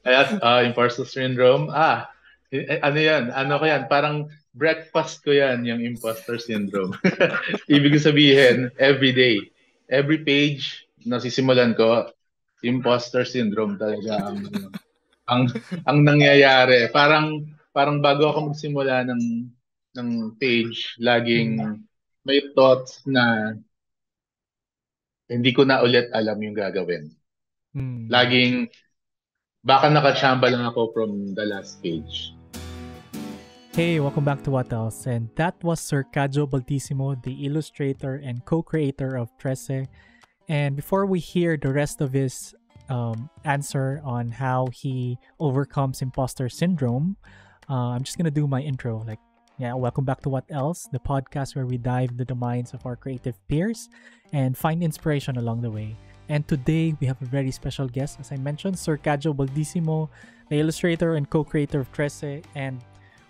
Imposter syndrome. Ano yan? Ano ko yan? Parang breakfast ko yan, yung imposter syndrome. Ibig sabihin, every day, every page, nasisimulan ko, imposter syndrome talaga ang ang nangyayari. Parang bago ako magsimula ng page, Mm. laging may thoughts na hindi ko na ulit alam yung gagawin. Mm. Laging baka nakachamba lang ako from the last page. Hey, welcome back to What Else? And that was Sir Cajo Baldissimo, the illustrator and co-creator of Trece. And before we hear the rest of his answer on how he overcomes imposter syndrome, I'm just gonna do my intro. Welcome back to What Else, the podcast where we dive into the minds of our creative peers and find inspiration along the way. And today we have a very special guest, as I mentioned, Sir Cajo Baldissimo, the illustrator and co-creator of Trece. And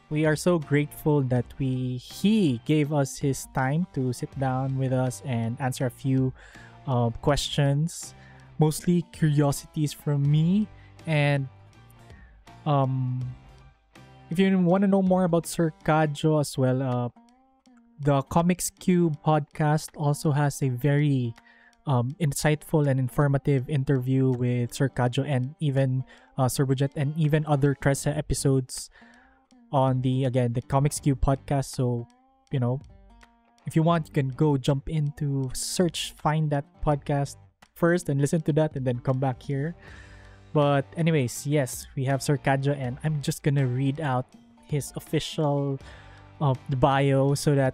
we are so grateful that he gave us his time to sit down with us and answer a few questions, mostly curiosities from me. And um, if you want to know more about Sir Kajo as well, the Comics Cube podcast also has a very insightful and informative interview with Sir Kajo and even Sir Bujet and even other Tressa episodes on the Comics Cube podcast. So, you know, if you want, you can go jump into search, find that podcast first and listen to that and then come back here. But anyways, yes, we have Sir Kajo and I'm just gonna read out his official bio so that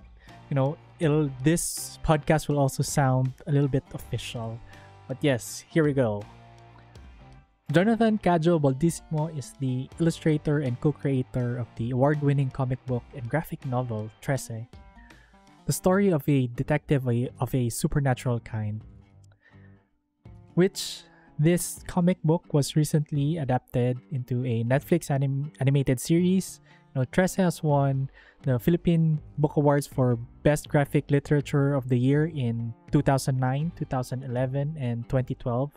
this podcast will also sound a little bit official. But yes, here we go. Jonathan Cajo Baldissimo is the illustrator and co-creator of the award-winning comic book and graphic novel Trece, the story of a detective of a supernatural kind, which this comic book was recently adapted into a Netflix animated series. Trece has won the Philippine Book Awards for Best Graphic Literature of the Year in 2009, 2011, and 2012.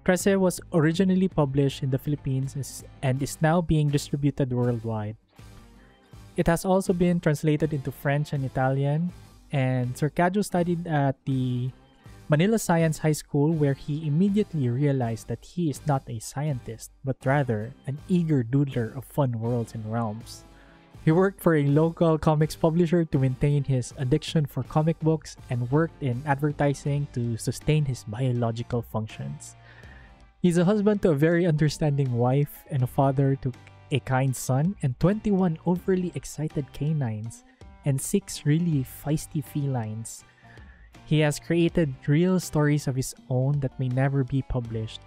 Trece was originally published in the Philippines and is now being distributed worldwide. It has also been translated into French and Italian, and Sir Kajo studied at the Manila Science High School, where he immediately realized that he is not a scientist, but rather an eager doodler of fun worlds and realms. He worked for a local comics publisher to maintain his addiction for comic books and worked in advertising to sustain his biological functions. He's a husband to a very understanding wife and a father to a kind son and 21 overly excited canines and 6 really feisty felines. He has created real stories of his own that may never be published,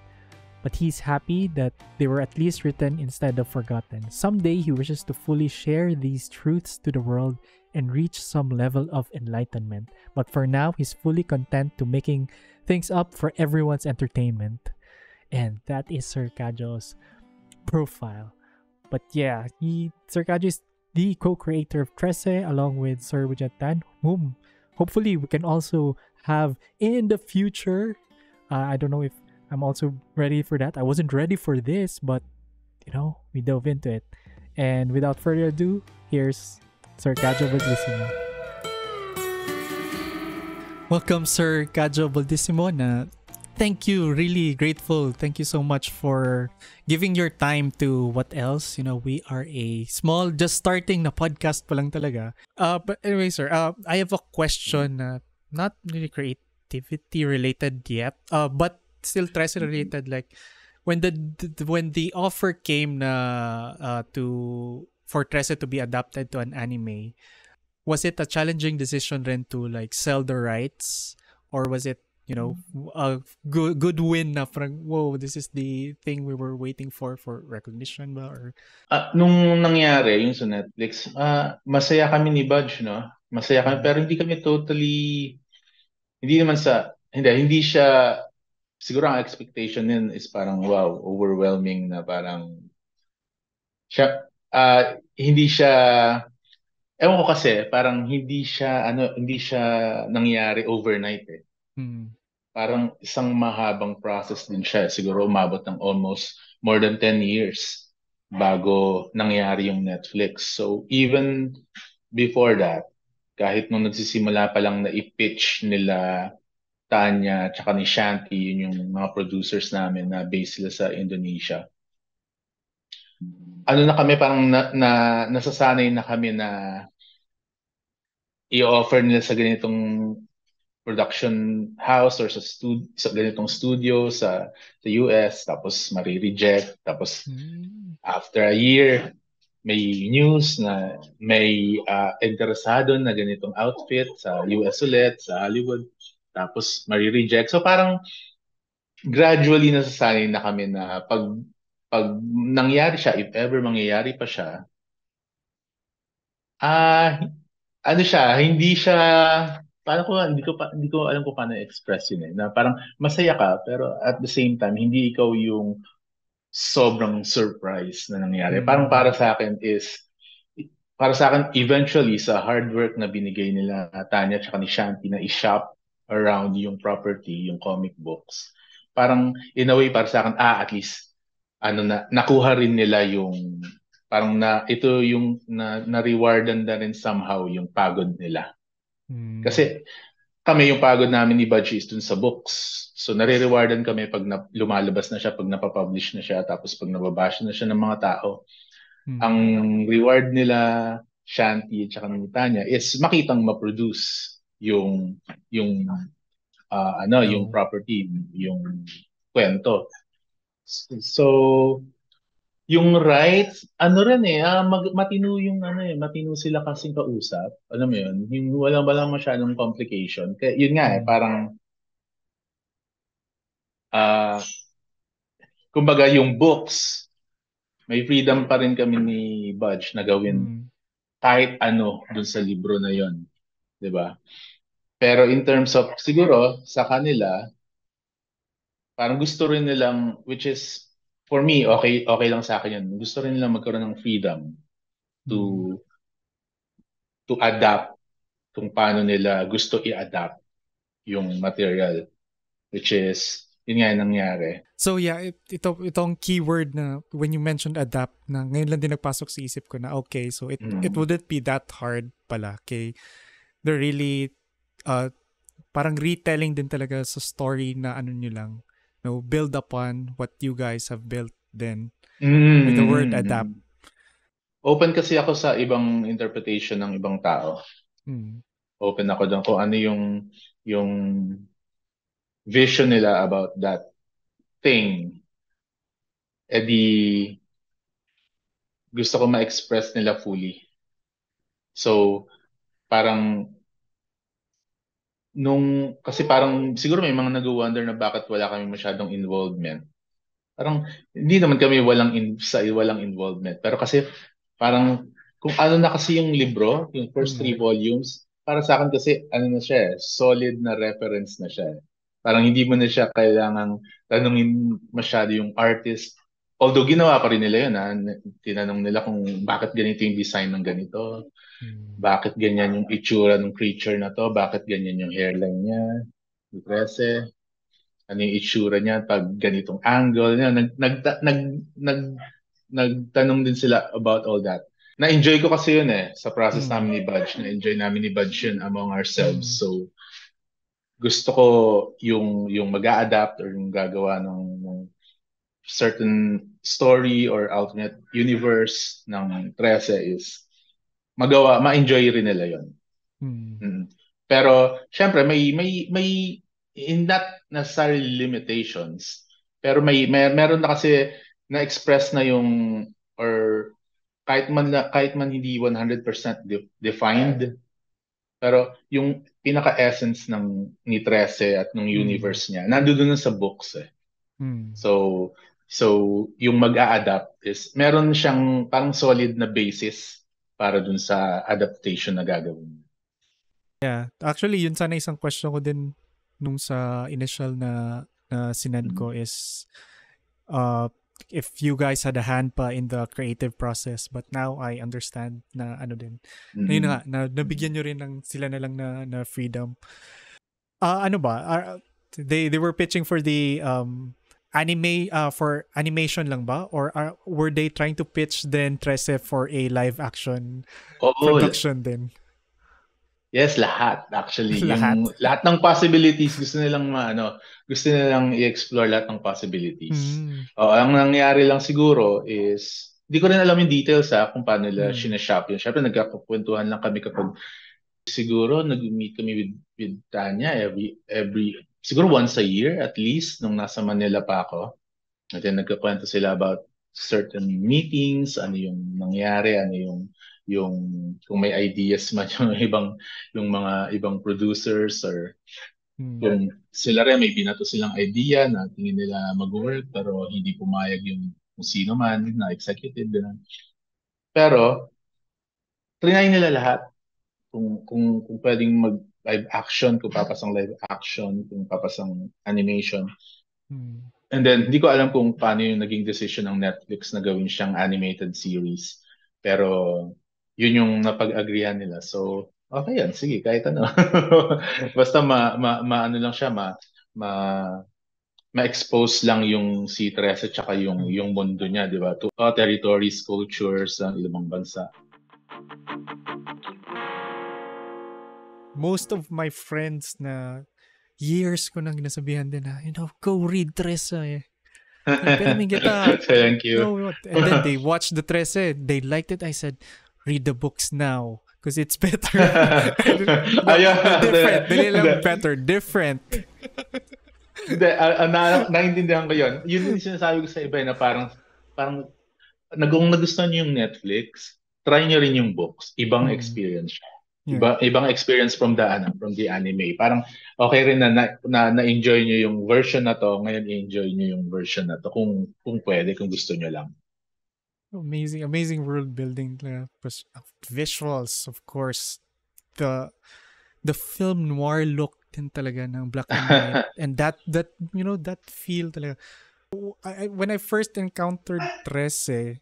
but he's happy that they were at least written instead of forgotten. Someday he wishes to fully share these truths to the world and reach some level of enlightenment, but for now he's fully content to making things up for everyone's entertainment. And that is Sir Kajo's profile. But yeah, Sir Kajo is the co-creator of Trece along with Sir Wujatan, whom hopefully we can also have in the future. I don't know if I'm also ready for that. I wasn't ready for this, but we dove into it. And without further ado, here's Sir Kajo Baldissimo. Welcome, Sir Kajo Baldissimo. Thank you, really grateful. Thank you so much for giving your time to What Else. We are a small, just starting na podcast pa lang talaga. But anyway, sir, I have a question, not really creativity related yet, but still Trece related. Like when the offer came for Trece to be adapted to an anime, was it a challenging decision then to like sell the rights, or was it a good win na parang, whoa, this is the thing we were waiting for recognition ba? Or Nung nangyari yung sa Netflix, masaya kami ni Budge, no? Masaya kami, mm, pero hindi kami totally, hindi naman hindi siya, siguro ang expectation din is parang, wow, overwhelming na parang, hindi siya, ewan ko kasi, parang hindi siya nangyari overnight mm, Parang isang mahabang process din siya. Siguro umabot ng almost more than 10 years bago nangyari yung Netflix. So even before that, kahit nung nagsisimula pa lang na i-pitch nila Tanya at ni Shanti, yun yung mga producers namin na based sila sa Indonesia. Ano na kami, parang nasasanay na kami na i-offer nila sa ganitong production house or sa ganitong studio sa US, tapos mari-reject, tapos after a year may news na may interesado na ganitong outfit sa US ulit, sa Hollywood, tapos mari-reject. So parang gradually nasasanay na kami na pag nangyari siya, if ever mangyayari pa siya, ah ano siya, hindi siya, paano ko, hindi ko alam kung paano i-express yun eh, na parang masaya ka, pero at the same time, hindi ikaw yung sobrang surprise na nangyari. Parang para sa akin, eventually, sa hard work na binigay nila Tanya at ni Shanti na i-shop around yung property, yung comic books, parang in a way, para sa akin, at least, nakuha rin nila yung, parang ito yung na-rewardan na rin somehow yung pagod nila. Kasi kami yung pagod namin ni Budgie is dun sa books. So nare-rewardan kami pag lumalabas na siya, pag napapublish na siya, tapos pag nababash na siya ng mga tao. Ang reward nila, Shanti at saka ni Tanya, is makitang ma-produce yung property, yung kwento. So yung rights, rin matino yung matino sila kasing kausap. Alam mo yun, yung walang masyadong complication. Kaya yun nga parang kumbaga yung books, may freedom pa rin kami ni Budge na gawin kahit ano dun sa libro na yun, 'di ba? Pero in terms of siguro sa kanila, parang gusto rin nilang, which is for me okay lang sa akin yun. Gusto rin nilang magkaroon ng freedom to adapt kung paano nila gusto i-adapt yung material, which is yun nga yung nangyari. So yeah, itong keyword na when you mentioned adapt, na ngayon lang din nagpasok sa isip ko na okay, so it wouldn't be that hard pala. Okay, they're really parang retelling din talaga sa story na ano nyo lang, build upon what you guys have built then with the word adapt. Open kasi ako sa ibang interpretation ng ibang tao. Open ako doon kung ano yung vision nila about that thing. Di gusto ko ma-express nila fully. So, parang kasi parang siguro may mga nag-wonder na bakit wala kami masyadong involvement. Parang hindi naman kami walang involvement. Pero kasi parang kung ano na kasi yung libro, yung first 3 volumes, para sa akin kasi ano na siya, solid na reference na siya. Parang hindi mo na siya kailangang tanungin masyado yung artist. Although ginawa pa rin nila yun, tinanong nila kung bakit ganito yung design ng ganito, bakit ganyan yung itsura ng creature na to, bakit ganyan yung hairline niya, yung 13, ano yung itsura niya pag ganitong angle niya. Nagtanong din sila about all that. Na-enjoy ko kasi yun sa process namin ni Budge. Na-enjoy namin ni Budge yun among ourselves. So, gusto ko yung mag-a-adapt or yung gagawa ng certain story or alternate universe ng 13 is ma-enjoy rin nila yun. Pero, syempre, may in not necessarily limitations, pero meron na kasi na-express na yung, or kahit man hindi 100% defined, pero yung pinaka-essence ni 13 at ng universe niya, nandoon na sa books eh. So yung mag-a-adapt is, meron siyang parang solid na basis para dun sa adaptation na gagawin. Yeah, actually yun sana isang question ko din nung sa initial na sinend ko is if you guys had a hand pa in the creative process, but now I understand na ano din. Ayun nga, nabigyan nyo rin sila na lang na freedom. Ano ba? They were pitching for the for animation lang ba? Or were they trying to pitch then Trece for a live action Oo, production din? yes, lahat actually. Lahat? Yung lahat ng possibilities gusto nilang i-explore lahat ng possibilities. Mm. Ang nangyari lang siguro is hindi ko rin alam yung details kung paano nila Mm. sinashop yun. Syempre nagkakwentuhan lang kami kapag siguro nag-meet kami with Tanya every siguro once a year at least nung nasa Manila pa ako. And then nagkakwento sila about certain meetings, ano yung nangyari, ano yung kung may ideas man yung mga ibang producers or kung sila rin may binato silang idea na tingin nila mag-work pero hindi pumayag yung kung sino man na executive din. Pero trinay nila lahat kung pwedeng mag live action, kung papasang live action, kung papasang animation. Mm. And then, hindi ko alam kung paano yung naging decision ng Netflix na gawin siyang animated series. Pero, yun yung napag-agreehan nila. So, okay yan. Sige, kahit ano. Basta ano lang siya, ma, ma-expose lang yung si Teresa tsaka yung mundo niya, di ba? To territories, cultures, ng ibang bansa. Most of my friends na years ko nang ginasabihan din na, go read Tresa eh. Pero may kita. Thank you. No, and then they watched the Tresa. They liked it. I said, read the books now. Because it's better. Different. Better. Different. Hindi, naintindihan ko yun. Yun yung sinasabi ko sa iba na parang kung nagustuhan niyo yung Netflix, try niyo rin yung books. Ibang experience siya. Ibang experience from the anime. Parang okay rin na-enjoy niyo yung version na to, ngayon i-enjoy niyo yung version na to kung pwede, kung gusto niyo lang. Amazing world building, visuals, of course. The film noir look din talaga ng black and white and that feel talaga. When I first encountered Trece,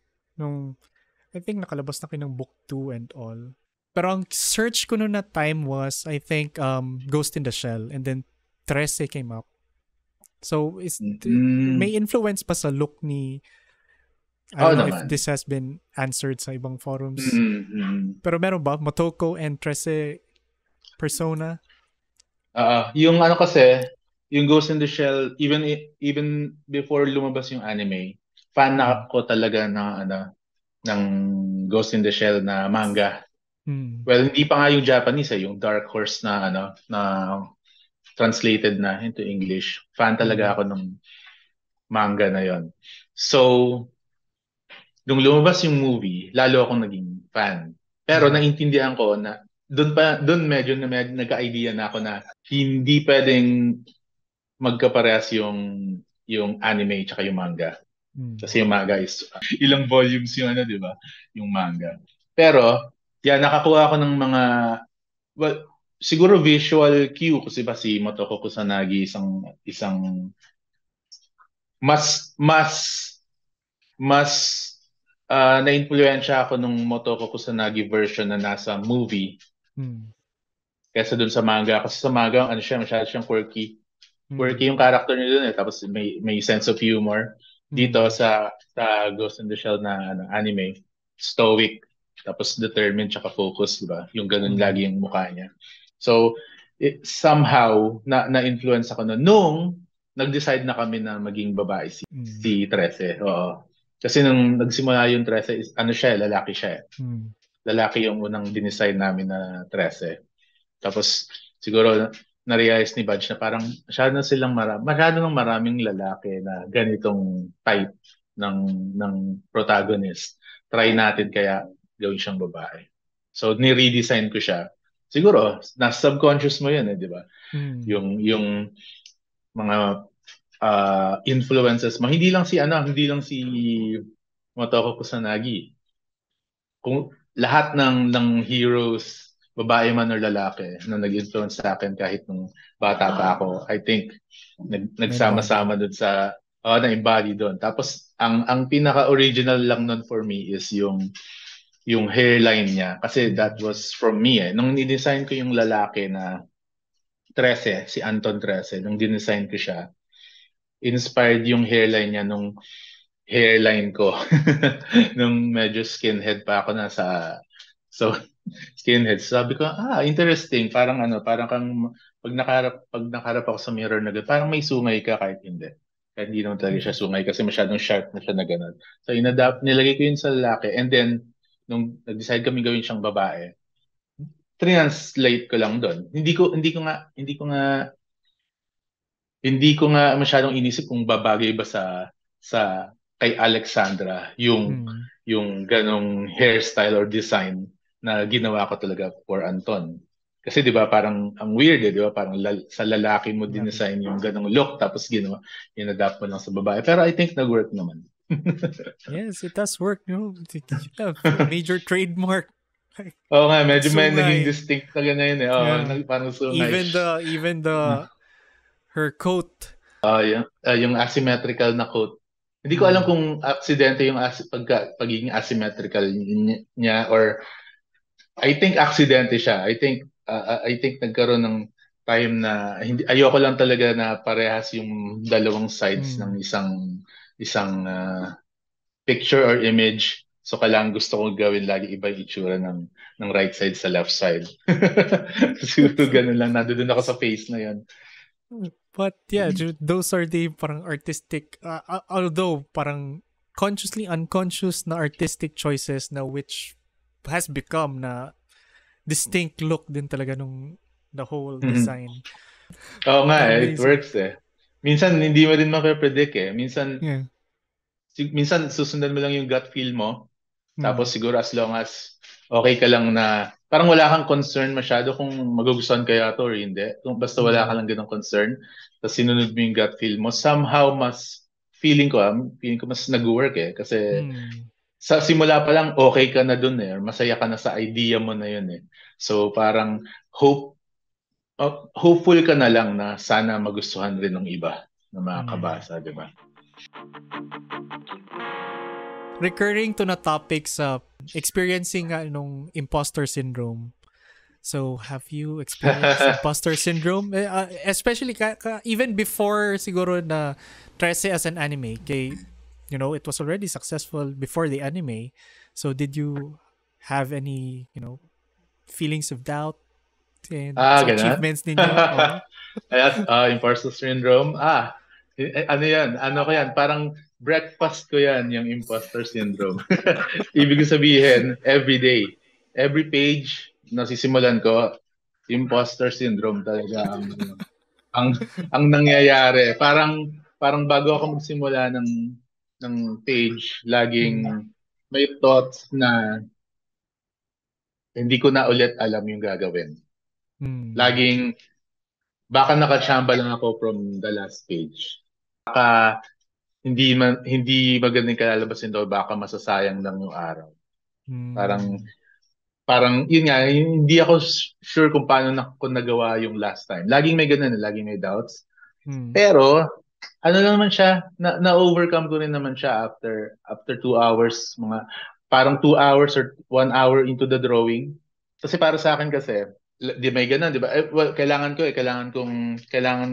I think nakalabas na kayo ng book 2 and all. Pero ang search ko noon na time was, I think, Ghost in the Shell. And then, Trece came up. So, may influence pa sa look ni... I don't know if this has been answered sa ibang forums. Pero meron ba? Motoko and Trece persona? Yung yung Ghost in the Shell, even before lumabas yung anime, fan na ako talaga ng Ghost in the Shell na manga. Well, hindi pa nga yung Japanese yung Dark Horse na translated na into English. Fan talaga ako ng manga na yon. So, nung lumabas yung movie, lalo akong naging fan. Pero naintindihan ko na doon medyo nagka-idea na ako na hindi pwedeng magkaparehas yung anime tsaka yung manga. Kasi yung manga is ilang volumes yung di ba? Yung manga. Pero nakakuha ako ng mga siguro visual cue kasi ba si Motoko Kusanagi isang mas na-influensya ako nung Motoko Kusanagi version na nasa movie. Kaysa dun sa manga. Kasi sa manga, masyado siyang quirky. Quirky yung character niya dun tapos may sense of humor. Dito sa Ghost in the Shell na anime, stoic. Tapos determined tsaka focus, di ba? Yung ganun lagi yung mukha niya. So, somehow, na-influence ako nung nag-decide na kami na maging babae si Trece. Oo. Kasi nung nagsimula yung Trece, lalaki siya. Lalaki yung unang dinesign namin na Trece. Tapos, siguro, na-realize ni Badge na parang masyado nang maraming lalaki na ganitong type ng protagonist. Try natin kaya gawin siyang babae. So, ni-redesign ko siya. Siguro, nasa subconscious mo yun, di ba? Yung mga influences mo. Hindi lang si Motoko Kusanagi. Kung lahat ng heroes, babae man or lalaki, na nag-influence sa akin kahit nung bata pa ako, I think, nagsama-sama dun sa, na-embody doon. Tapos, ang pinaka-original lang nun for me is yung hairline niya. Kasi that was from me. Nung ni-design ko yung lalaki na Trece, si Anton Trece, nung dinesign ko siya, inspired yung hairline niya nung hairline ko. Nung medyo skinhead pa ako so skinhead. Sabi ko, interesting. Parang parang pag nakaharap ako sa mirror na parang may sungay ka kahit hindi. Kahit hindi naman talaga siya sungay kasi masyadong sharp na siya na gano'n. So nilagay ko yun sa lalaki and then nung nag-decide kami gawin siyang babae, translate ko lang doon. Hindi ko nga masyadong inisip kung babagay ba sa kay Alexandra yung ganong hairstyle or design na ginawa ko talaga for Anton. Kasi 'di ba parang ang weird 'di ba parang sa lalaki mo dinesign yung ganong look tapos inadapt mo lang sa babae. Pero I think nag-work naman. Yes, it does work. You have major trademark. Oo nga, medyo may Sungay. naging distinct na ganyan eh. Parang sungay. Even her coat. Yung asymmetrical na coat. Hindi ko alam kung aksidente yung pagiging asymmetrical niya or I think aksidente siya. I think nagkaroon ng time na ayoko lang talaga na parehas yung dalawang sides ng isang picture or image. So kailangan gusto ko gawin lagi iba yung itsura ng right side sa left side. Siguro ganun lang. Nandun ako sa face na yan. But yeah, those are the parang artistic, although parang consciously unconscious na artistic choices na which has become na distinct look din talaga nung the whole design. Oo nga, it works eh. Minsan hindi mo din mape-predict eh. Minsan susundan mo lang yung gut feel mo. Tapos siguro as long as okay ka lang na parang wala kang concern masyado kung magugustuhan kaya to or hindi. Kung basta wala ka lang ganong concern, tapos sinunod mo yung gut feel mo, somehow feeling ko mas nag-work eh. Kasi sa simula pa lang okay ka na dun eh. Or masaya ka na sa idea mo na yun eh. So parang hopeful ka na lang na sana magustuhan rin ng iba na mga kabasa, di ba? Recurring to na topic sa experiencing nung imposter syndrome. So, have you experienced imposter syndrome? Especially even before siguro na Trece as an anime, it was already successful before the anime. So, did you have any, feelings of doubt and achievements ninyo? Imposter syndrome. Ano yan? Ano ko yan? Parang breakfast ko yan, yung imposter syndrome. Ibig sabihin, every day, every page nasisimulan ko, imposter syndrome talaga ang nangyayari. Parang bago ako magsimula ng page, laging may thoughts na hindi ko na ulit alam yung gagawin. Laging baka nakachamba lang ako from the last page. Baka hindi magandang kalalabasin daw, baka masasayang lang yung araw. Parang yun nga, hindi ako sure kung paano ko nagawa yung last time. Laging may ganun, laging may doubts. Pero ano lang naman siya, na-overcome ko rin naman siya after 2 hours, parang 2 hours or 1 hour into the drawing. Kasi para sa akin kasi, di may ganun, di ba? Kailangan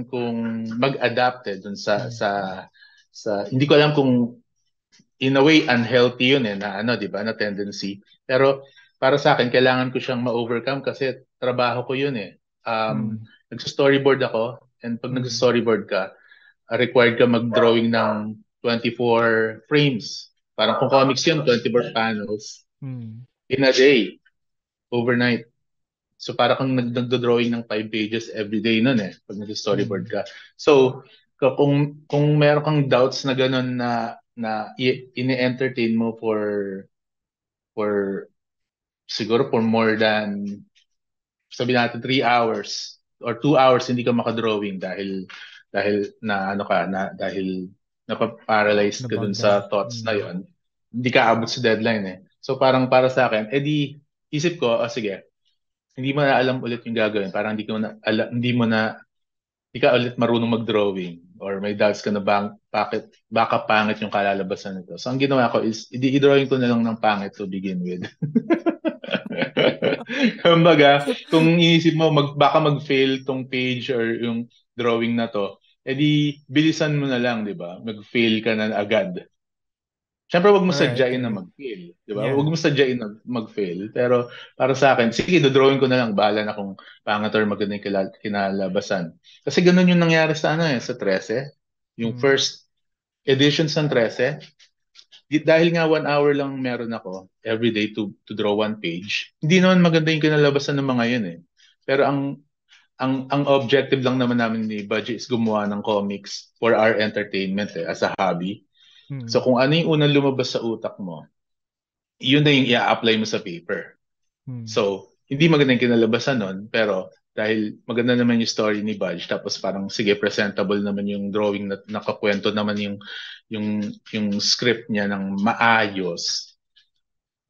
kong mag-adapt dun sa hindi ko alam kung in a way unhealthy yun na di ba, na tendency. Pero para sa akin kailangan ko siyang ma-overcome kasi trabaho ko yun nagso-storyboard ako, and pag nagso-storyboard ka, required ka mag-drawing ng 24 frames. Parang kung comics yun, 24 panels in a day, overnight. So para kang nagdo-drawing ng 5 pages every day nun pag nagso-storyboard ka. So kung meron kang doubts na gano'n na ini-entertain mo for siguro for more than, sabi natin 3 hours or 2 hours hindi ka makadrawing dahil dahil napaparalyzed ka dun sa thoughts na yon, hindi ka abot sa deadline So parang para sa akin, di isip ko, sige, hindi mo na alam ulit yung gagawin. Parang hindi ka ulit marunong mag-drawing or may doubts ka na baka pangit yung kalalabasan nito. So ang ginawa ko is, i-drawing ko na lang ng pangit to begin with. Kumbaga, kung iisip mo, baka mag-fail tong page or yung drawing na to, di bilisan mo na lang, di ba? Mag-fail ka na agad. Siyempre, wag mo Alright, sadyain na alright. mag-fail, di ba? Wag Yeah. mo sadyain na mag-fail. Pero para sa akin, sige, dodrawing ko na lang. Bahala na kung pangit or maganda yung kinalabasan. Kasi ganun yung nangyari sa sa 13. Yung Mm. first editions ng 13, dahil nga 1 hour lang meron ako every day to draw one page, hindi naman maganda yung kinalabasan ng mga yun eh. Pero ang objective lang naman namin ni Budgie is gumawa ng comics for our entertainment as a hobby. So Mm. kung ano yung unang lumabas sa utak mo, yun na yung i-apply mo sa paper. Mm. So, hindi maganda yung kinalabasan nun, pero dahil maganda naman yung story ni Budge, tapos parang sige, presentable naman yung drawing na nakakwento naman yung script niya ng maayos.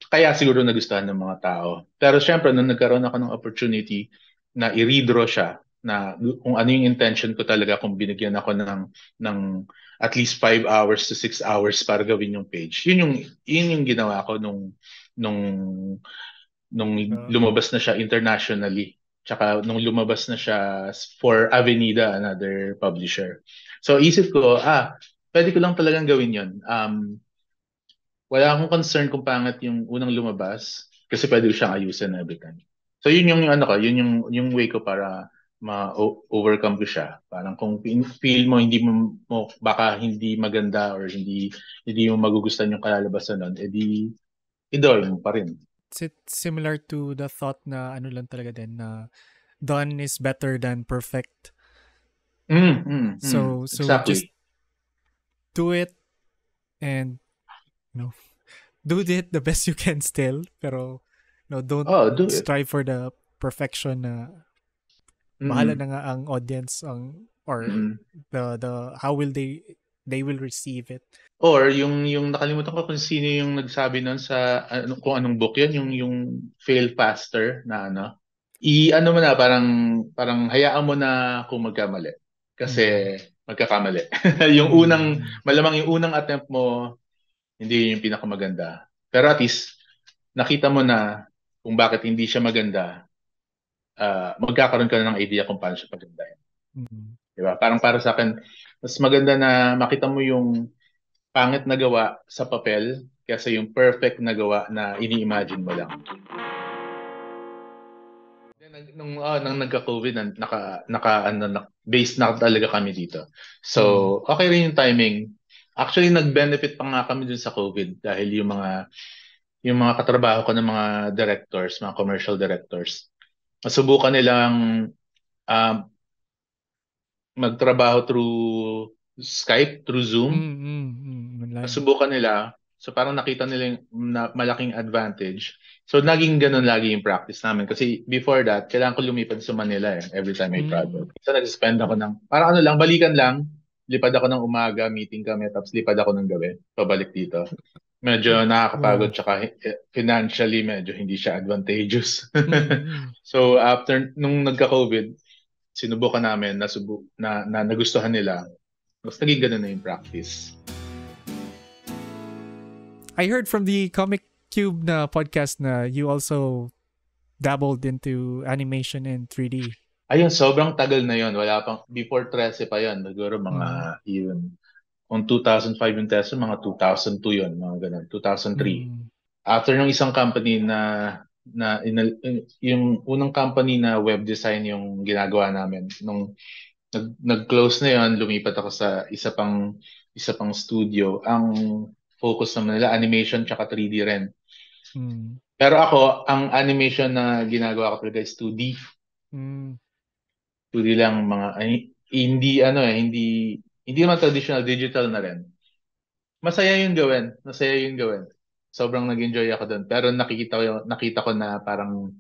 Kaya siguro nagustuhan ng mga tao. Pero syempre, nung nagkaroon ako ng opportunity na i-redraw siya, na kung ano yung intention ko talaga, kung binigyan ako ng at least 5 hours to 6 hours para gawin yung page. Yun yung ginawa ko nung nung Uh, lumabas na siya internationally. Tsaka nung lumabas na siya for Avenida, another publisher. So isip ko, pwede ko lang talagang gawin yun. Wala akong concern kung pangit yung unang lumabas kasi pwede ko siyang ayusin every time. So yun yung ano ko, yun yung way ko para ma-overcome ko siya. Parang kung feel mo hindi mo baka hindi maganda or hindi mo magugustuhan yung kalalabasan nun, edi i-drawing mo pa rin. is it similar to the thought na ano lang talaga din na done is better than perfect? So just Exactly. do it and you know do it the best you can still, pero no, don't Oh, do it. strive for the perfection na bahala Mm-mm. na nga ang audience ang or Mm-mm. the how will they will receive it. Or yung nakalimutan ko kung sino yung nagsabi nun sa kung anong book yun, yung Fail Faster na ano mo na parang hayaan mo na kung magkamali Mm. kasi magkakamali. Yung unang Mm. malamang yung unang attempt mo hindi yung pinakamaganda. Pero at least nakita mo na kung bakit hindi siya maganda, magkakaroon ka na ng idea kung paano siya pagandahin. Mm. Di ba? Parang para sa akin, mas maganda na makita mo yung pangit na gawa sa papel kaysa yung perfect na gawa na ini-imagine mo lang. Then, nung nagka-COVID, based na talaga kami dito. Mm. So, okay rin yung timing. Actually, nag-benefit pa nga kami dun sa COVID dahil yung mga katrabaho ko ng mga directors, mga commercial directors, masubukan nilang um, magtrabaho through Skype, through Mm. Zoom. Online. Subukan nila. So parang nakita nila yung malaking advantage. So naging ganun lagi yung practice namin. Kasi before that, kailangan ko lumipad sa Manila every time may Mm. project. So nag-spend ako parang balikan lang. Lipad ako ng umaga, meeting kami, tapos lipad ako ng gabi, pabalik dito. Medyo nakakapagod, Wow. tsaka financially medyo hindi siya advantageous. Mm. So after, nung nagka-COVID, sinubukan namin, na nagustuhan nila. Tapos naging ganun na yung practice. I heard from the Comic Cube na podcast na you also dabbled into animation in 3D. Ayun, sobrang tagal na yon. Wala pang, before 13 pa yon. Siguro Mm. mga, yun. Kung 2005 yung test, mga 2002 yun. Mga ganun, 2003. Mm. After ng isang company yung unang company na web design yung ginagawa namin. Nung nag-close na yon, lumipat ako sa isa pang studio. Ang focus naman nila, animation tsaka 3D rin. Mm. Pero ako, ang animation na ginagawa ko talaga is 2D. Mm. 2D lang hindi naman traditional, digital na rin. Masaya yung gawin. Sobrang nag-enjoy ako doon. Pero nakita ko na parang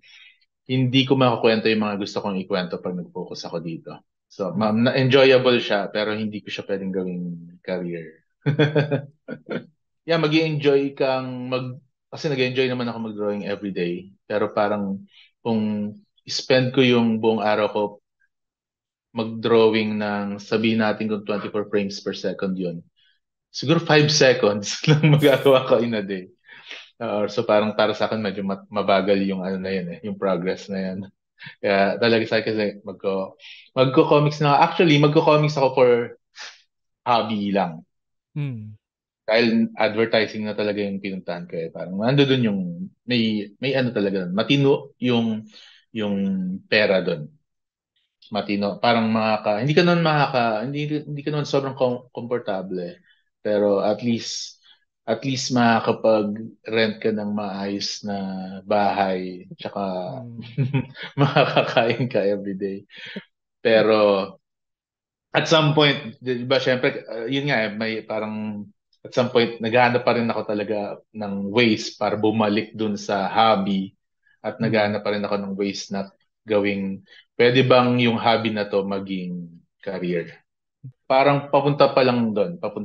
hindi ko makakwento yung mga gusto kong ikwento pag nag-focus ako dito. So, Mm. enjoyable siya pero hindi ko siya pwedeng gawing career. Yeah, mag-enjoy kang kasi nag-enjoy naman ako mag-drawing every day. Pero parang kung spend ko yung buong araw ko mag-drawing ng sabihin natin kung 24 frames per second yun. Siguro 5 seconds lang magagawa ko in a day. So parang para sa akin medyo mabagal yung ano na yun yung progress na yan. Kaya talaga sa akin kasi magko-comics na. Actually, magko-comics ako for hobby lang. Mm. Dahil advertising na talaga yung pinuntahan ko eh. Parang nando doon yung may ano talaga doon. Matino yung pera doon. Matino. Parang hindi ka noon hindi ka noon sobrang komportable. Pero at least makakapag-rent ka ng maayos na bahay tsaka Mm. makakakain ka everyday. Pero at some point, 'di ba, syempre, yun nga may parang at some point naghahanap pa rin ako talaga ng ways para bumalik dun sa hobby at Mm. naghahanap pa rin ako ng ways na gawing pwede bang yung hobby na to maging career. Parang papunta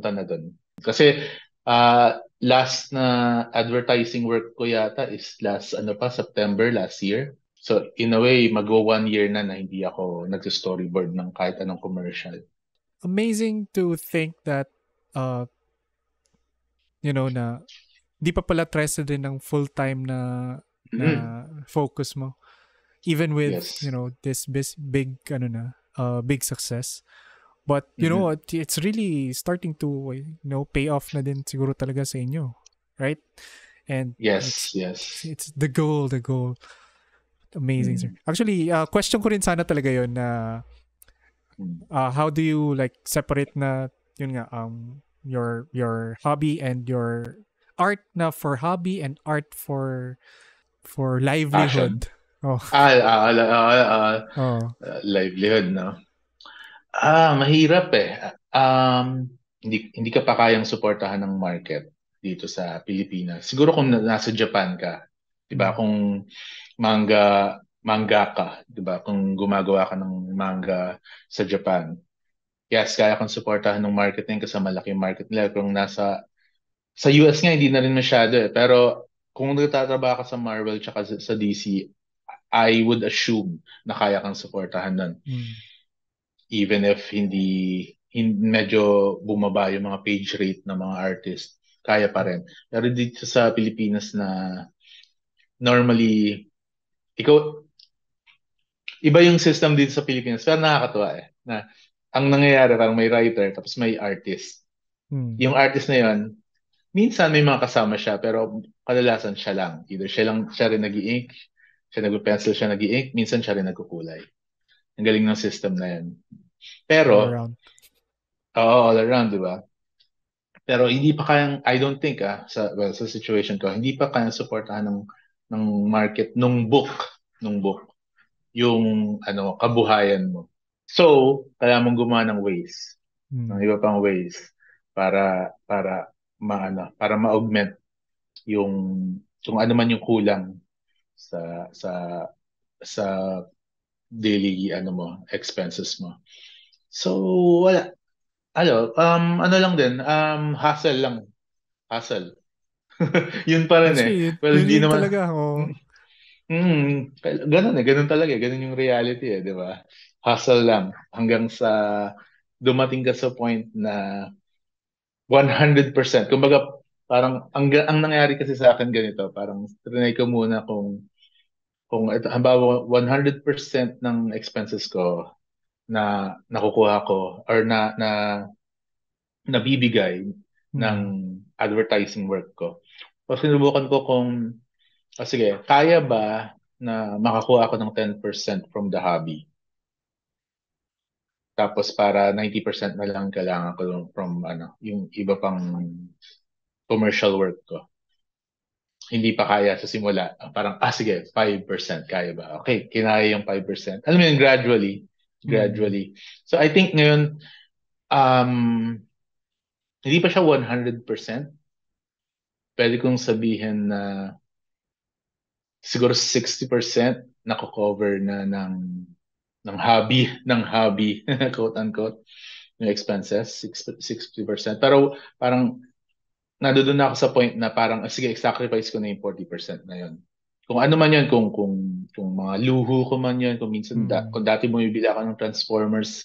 na doon. Kasi last na advertising work ko yata is last ano pa September last year. So in a way, magwo 1 year na hindi ako nagso-storyboard ng kahit anong commercial. Amazing to think that uh na di pa pala trusted din ng full-time na Mhm. focus mo even with Yes. this big big success. But Mhm. it's really starting to pay off na din siguro talaga sa inyo, right? And Yes, yes. it's the goal. Amazing, sir. Mhm. Actually, question ko rin sana talaga yon na Mhm. how do you like separate na yun nga your hobby and your art na for hobby and art for Passion. livelihood. Oh. Oh. Livelihood, no? Mahirap eh. Hindi ka pa kayang suportahan ng market dito sa Pilipinas. Siguro kung nasa Japan ka, 'di ba? Mm. Kung manga ka, 'di ba? Kung gumagawa ka ng manga sa Japan. Yes, kaya kang suportahan ng market na yun kasi malaking market nila. Kung sa US nga hindi na rin masyado eh. Pero kung nagtatrabaho ka sa Marvel tsaka sa DC, I would assume na kaya kang suportahan nun. Mm. Even if medyo bumaba yung mga page rate ng mga artist, kaya pa rin. Pero dito sa Pilipinas na normally, ikaw, iba yung system dito sa Pilipinas, pero nakakatuwa eh. Na, ang nangyayari, parang may writer, tapos may artist. Mm. Yung artist na yun, minsan may mga kasama siya, pero kadalasan siya lang. Either siya rin nag-i-ink, siya nag-pencil, siya nag-i-ink, minsan siya rin nagkukulay. Ang galing ng system na yun. All Pero, around. all around, di ba? Pero hindi pa kayang, I don't think sa situation ko, hindi pa kayang suportahan ng market nung book yung kabuhayan mo. So, kaya mong gumawa ng ways, ng Mm. iba pang ways para para ma-augment yung kung ano man yung kulang sa sa daily expenses mo. So, wala. Ano lang din, hustle. Yun pa rin eh. Actually, Well, yun hindi yun naman. talaga. Oh. Ganun talaga eh. Ganun yung reality eh, di ba? Hustle lang hanggang sa dumating ka sa point na 100%. Kumbaga, parang ang nangyari kasi sa akin ganito, parang trinay ko muna kung ito, halimbawa 100% ng expenses ko na nakukuha ko or na nabibigay ng Mm. advertising work ko. So, sinubukan ko kung sige, kaya ba na makakuha ako ng 10% from the hobby? Tapos para 90% na lang kailangan ko from yung iba pang commercial work ko. Hindi pa kaya sa simula. Parang, sige, 5% kaya ba? Okay, kinaya yung 5%. Alam mo yun, gradually. Mm. Gradually. So I think ngayon, um, hindi pa siya 100%. Pwede kong sabihin na siguro 60% nako-cover na ng hobby quote unquote yung expenses 60%, pero parang nandoon na ako sa point na parang sige, sacrifice ko na yung 40% na yun, kung ano man yun, kung mga luho ko man yun, kung minsan Mm. kung dati bumibili ako ng Transformers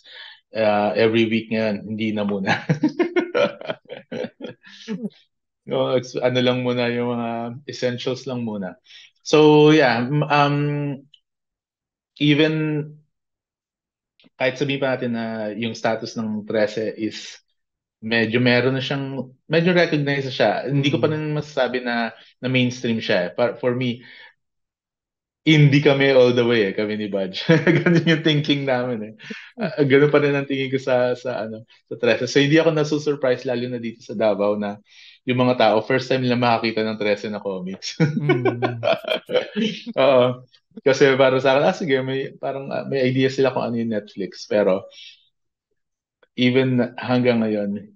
every week, ngayon hindi na muna. Ano lang muna yung mga essentials lang muna. So yeah, even kahit sabihin pa natin na yung status ng 13 is medyo meron na siyang, medyo recognized na siya. Hindi ko pa rin masasabi na mainstream siya. For me, hindi kami all the way kami ni Budge. Ganun yung thinking namin ganun pa rin ang tingin ko sa 13. So hindi ako nasusurprise lalo na dito sa Davao na yung mga tao first time nila makakita ng 13 na comics. Oo. Kasi para sa akin, sige, may idea sila kung ano yung Netflix. Pero even hanggang ngayon,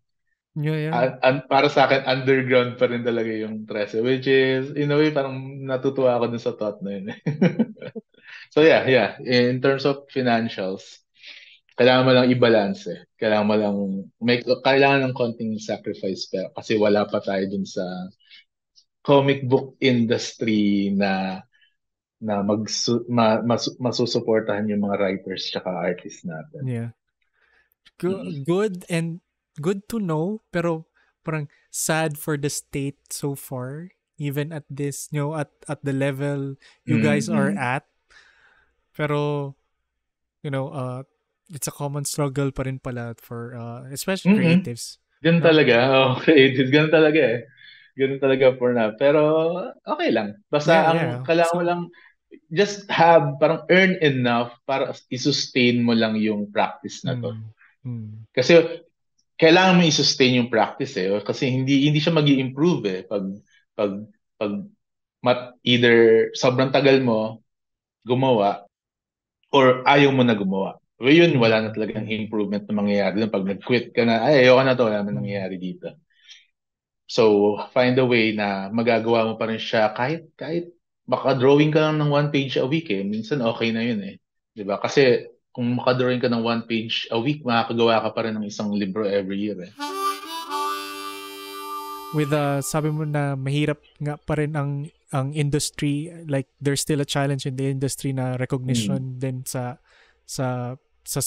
para sa akin, underground pa rin talaga yung 13, which is, in a way, parang natutuwa ako dun sa thought na yun. So yeah. In terms of financials, kailangan mo lang i-balance Kailangan mo lang, kailangan ng konting sacrifice kasi wala pa tayo dun sa comic book industry na masusuportahan yung mga writers tsaka artists natin. Yeah. Good and good to know, pero parang sad for the state so far, even at this, at the level you guys are at. Pero, it's a common struggle pa rin pala for, especially creatives. Ganun talaga. Creatives. Ganun talaga Ganun talaga for now. Pero, okay lang. Basta, kailangan mo lang, just parang earn enough para i-sustain mo lang yung practice na to. Kasi, kailangan mo i-sustain yung practice kasi hindi siya magi-improve pag either sobrang tagal mo gumawa or ayaw mo na gumawa. Yun, wala na talagang improvement na mangyayari. Pag nag-quit ka na, ayoko na to, wala na nangyayari dito. So, find a way na magagawa mo pa rin siya kahit maka-drawing ka lang ng 1 page a week minsan okay na yun Diba? Kasi kung maka-drawing ka ng 1 page a week, makakagawa ka pa rin ng isang libro every year With sabi mo na mahirap nga pa rin ang industry, like there's still a challenge in the industry na recognition din sa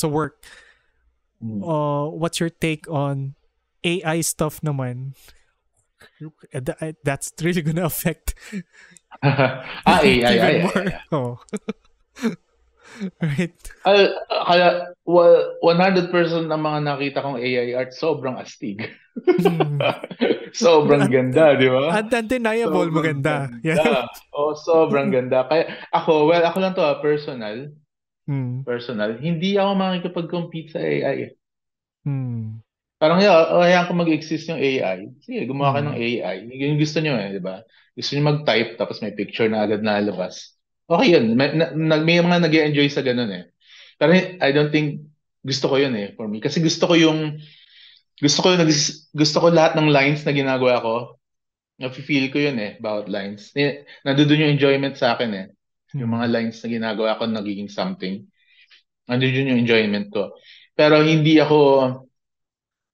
work. What's your take on AI stuff naman? That's really gonna affect AI. Oh. Right. Kaya 100% ng mga nakita kong AI art sobrang astig. Sobrang ganda, di ba? Undeniable maganda. Yeah. Sobrang ganda. Kaya ako lang to personal. Personal, hindi ako makikipag-compete sa AI. Parang hayaan ko mag-exist yung AI. Sige, gumawa ka ng AI. Yung gusto nyo di ba? Gusto nyo mag-type tapos may picture na agad na lalabas. Okay yun. May mga nag-enjoy sa ganun Pero I don't think gusto ko yun for me. Kasi gusto ko lahat ng lines na ginagawa ko. Nafe-feel ko yun bawat lines. Nandun yung enjoyment sa akin Yung mga lines na ginagawa ko nagiging something. Nandun yung enjoyment ko. Pero hindi ako,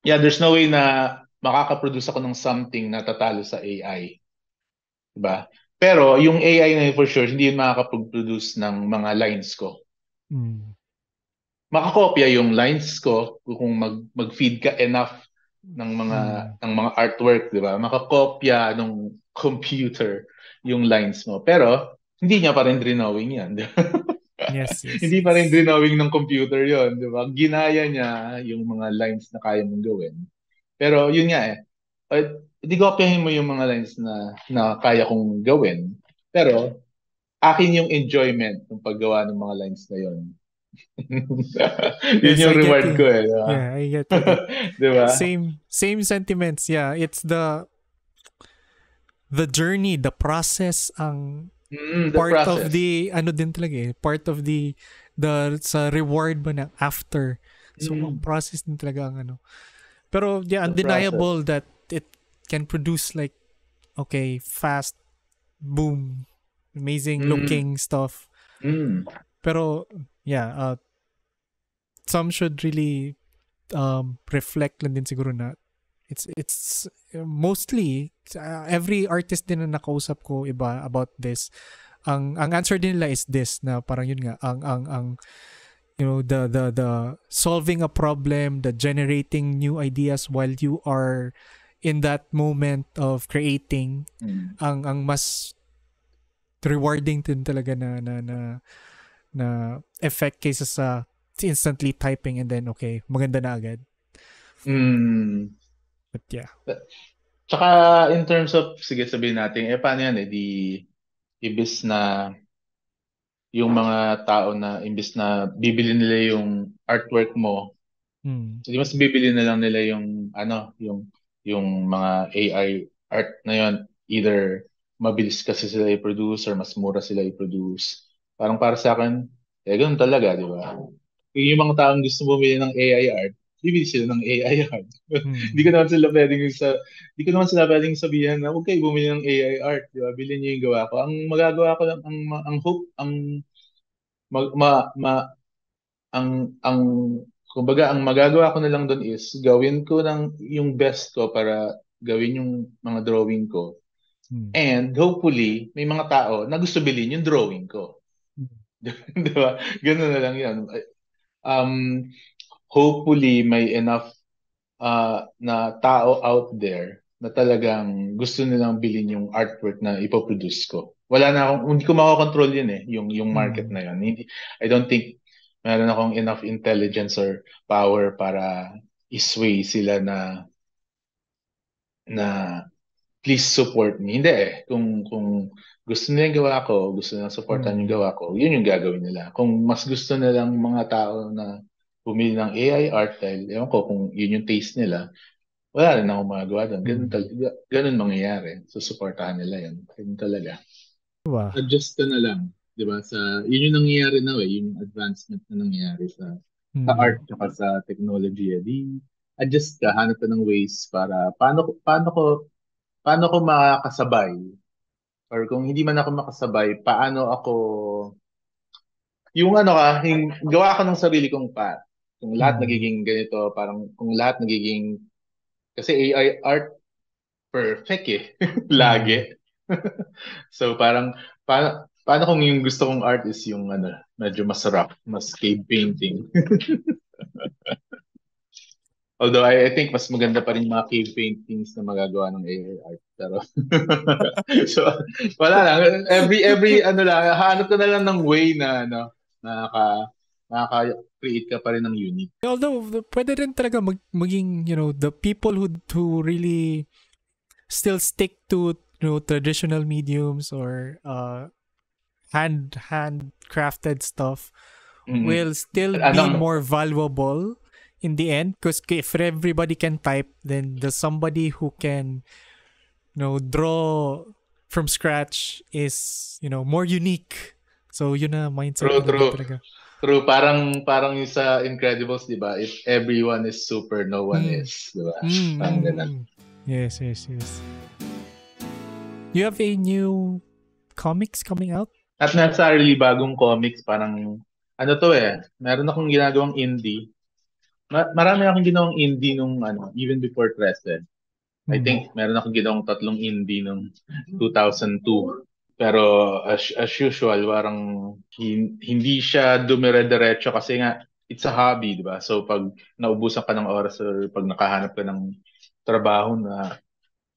there's no way na makakaproduce ako ng something na tatalo sa AI. Diba? Pero yung AI na for sure, hindi yun makakapag-produce ng mga lines ko. Makakopya yung lines ko kung mag-feed ka enough ng mga artwork, di ba? Makakopya ng computer yung lines mo. Pero hindi niya pa rin drawing yan. Yes. Hindi pa rin drawing ng computer yon, di ba? Ginaya niya yung mga lines na kaya mong gawin. Pero yun nga hindi kopyahin mo yung mga lines na kaya kong gawin. Pero akin yung enjoyment ng paggawa ng mga lines na yon. Yun yung reward ko diba? Yeah, I get it. Diba? Same sentiments. Yeah, it's the journey, the process ang part process. Of the din talaga part of the sa reward ba na after. So ang process din talaga ang Pero undeniable that it can produce like fast, boom, amazing looking stuff. Pero some should really reflect lang din siguro na it's mostly every artist din na nakausap ko iba about this. Ang answer din nila is this na parang yun nga ang the solving a problem, the generating new ideas while you are in that moment of creating ang mas rewarding din talaga na na effect kaysa sa instantly typing and then okay, maganda na agad. But yeah. Tsaka in terms of, sige sabihin natin, paano yan ibis na yung mga tao na imbis na bibili nila yung artwork mo, hindi mas bibili na lang nila yung yung mga AI art na yun. Either mabilis kasi sila i-produce or mas mura sila i-produce. Parang para sa akin, ganun talaga, di ba? Yung mga taong gusto bumili ng AI art, bibili sila ng AI art. Hindi ko naman sila pwedeng sabihan na huwag kayo bumili ng AI art, di ba? Bilhin niyo yung gawa ko. Ang magagawa ko lang, ang hope, mag, ma, ma, ang kumbaga ang magagawa ko na lang doon is gawin ko ng yung best ko para gawin yung mga drawing ko. And hopefully may mga tao na gusto bilhin yung drawing ko. 'Di ba? Ganun na lang 'yan. Hopefully may enough na tao out there na talagang gusto nilang bilhin yung artwork na ipoproduce ko. Hindi ko makokontrol yun yung market na yun. I don't think meron akong enough intelligence or power para isway sila na please support me. Hindi Kung gusto nila yung gawa ko, gusto nila supportan yung gawa ko, yun yung gagawin nila. Kung mas gusto nilang mga tao na bumili ng AI art dahil, ewan ko kung yun yung taste nila, wala rin akong magagawa doon. Ganun mangyayari. So, supportahan nila yun. Ganun talaga. Wow. Adjust ka na lang. Diba? Yun yung nangyayari na yung advancement na nangyayari sa art at sa technology. Adjust ka, hanap ka ng ways para paano ko makakasabay or kung hindi man ako makasabay, paano ako yung gawa ko ng sarili kong path. Kung lahat nagiging ganito, parang kung lahat nagiging kasi AI art perfect lagi. So parang paano kung yung gusto kong art is yung medyo masarap, mas cave painting. Although I think mas maganda pa rin mga cave paintings na magagawa ng AI art. Pero so wala lang, every lang, hanap ka na lang ng way na nakaka-create ka pa rin ng unique. Although pwede rin talaga maging the people who really still stick to traditional mediums or hand crafted stuff will still be more valuable in the end, because if everybody can type, then there's somebody who can draw from scratch is more unique. So yun na mindset. True. Parang yung sa Incredibles, di ba? If everyone is super, no one is. Di ba? Parang ganun. Yes. You have a new comics coming out? Not necessarily bagong comics. Parang, meron akong ginagawang indie. Marami akong ginawang indie nung even before Trusted. I think meron akong ginawang 3 indie nung 2002. Pero as usual, parang hindi siya dumire-diretso kasi nga it's a hobby, di ba? So pag naubusan ka ng oras or pag nakahanap ka ng trabaho na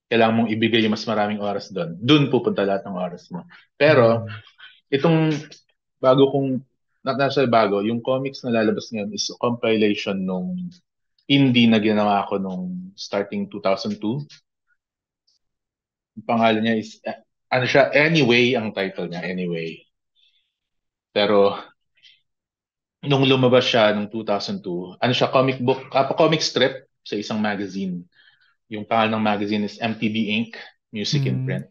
kailangan mong ibigay yung mas maraming oras doon pupunta lahat ng oras mo. Pero itong yung comics na lalabas ngayon is a compilation nung indie na ginawa ko nung starting 2002. Ang pangalan niya is, Anyway, ang title niya, Anyway. Pero, nung lumabas siya nung 2002, comic book, comic strip sa isang magazine. Yung pangalan ng magazine is MTV Inc., Music in Print.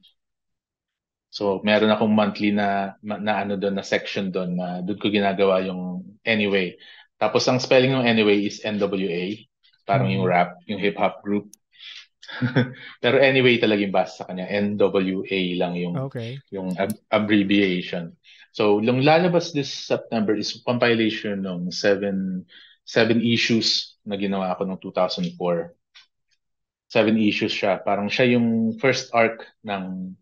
So, meron akong monthly na doon, na section doon, na doon ko ginagawa yung Anyway. Tapos, ang spelling ng Anyway is NWA. Parang yung rap, yung hip-hop group. Pero Anyway talaga yung basa sa kanya. NWA lang yung abbreviation. So, yung lalabas this September is compilation ng 7 issues na ginawa ko noong 2004. 7 issues siya. Parang siya yung first arc ng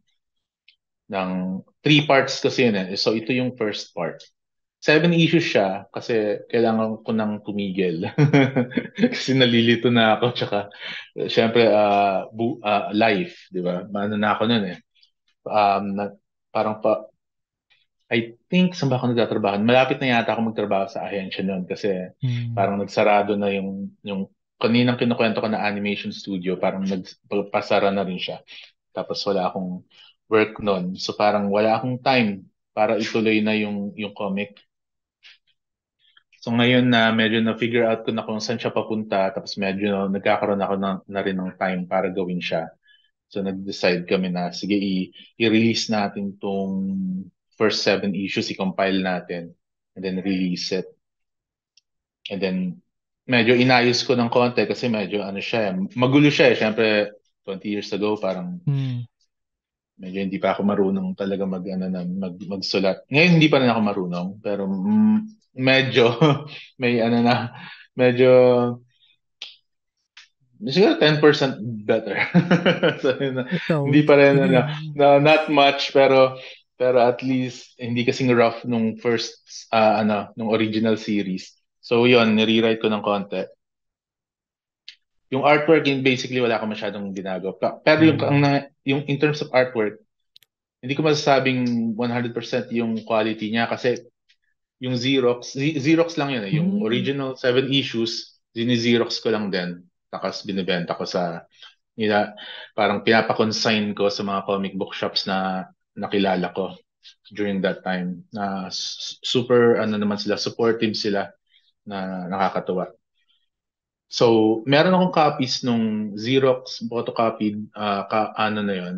3 parts kasi yun . So, ito yung first part. 7 issues siya kasi kailangan ko nang tumigil. Kasi nalilito na ako. Tsaka, syempre, life, di ba? Maano na ako nun . Parang I think saan ba ako nagtatrabaho? Malapit na yata ako magtrabaho sa ahensya noon kasi Mm. parang nagsarado na yung kaninang kinukwento ko na animation studio, parang nagpasara na rin siya. Tapos wala akong work noon. So parang wala akong time para ituloy na yung comic. So ngayon na medyo na-figure out ko na kung saan siya papunta, tapos medyo nagkakaroon ako na rin ng time para gawin siya. So nag-decide kami na sige i-release natin tong first 7 issues, i-compile natin and then release it. And then medyo inayos ko ng konti kasi medyo ano siya, magulo siya eh. Syempre 20 years ago parang medyo hindi pa ako marunong talaga magsulat. Ngayon hindi pa rin ako marunong pero medyo may ano na medyo siguro 10% better. So, No, hindi pa rin yun. not much pero at least hindi kasing rough nung first nung original series. So yun, ni-rewrite ko ng konti. Yung artwork basically wala ko masyadong ginagawa. Pero yung in terms of artwork, hindi ko masasabing 100% yung quality niya kasi yung Xerox lang yun eh. Yung Mm. original 7 issues, Xerox ko lang din. Tapos binibenta ko sa nila, parang pinapa-consign ko sa mga comic book shops na nakilala ko during that time. Na super, ano naman sila, supportive sila na nakakatuwa. So, meron akong copies nung Xerox photocopied ano na yon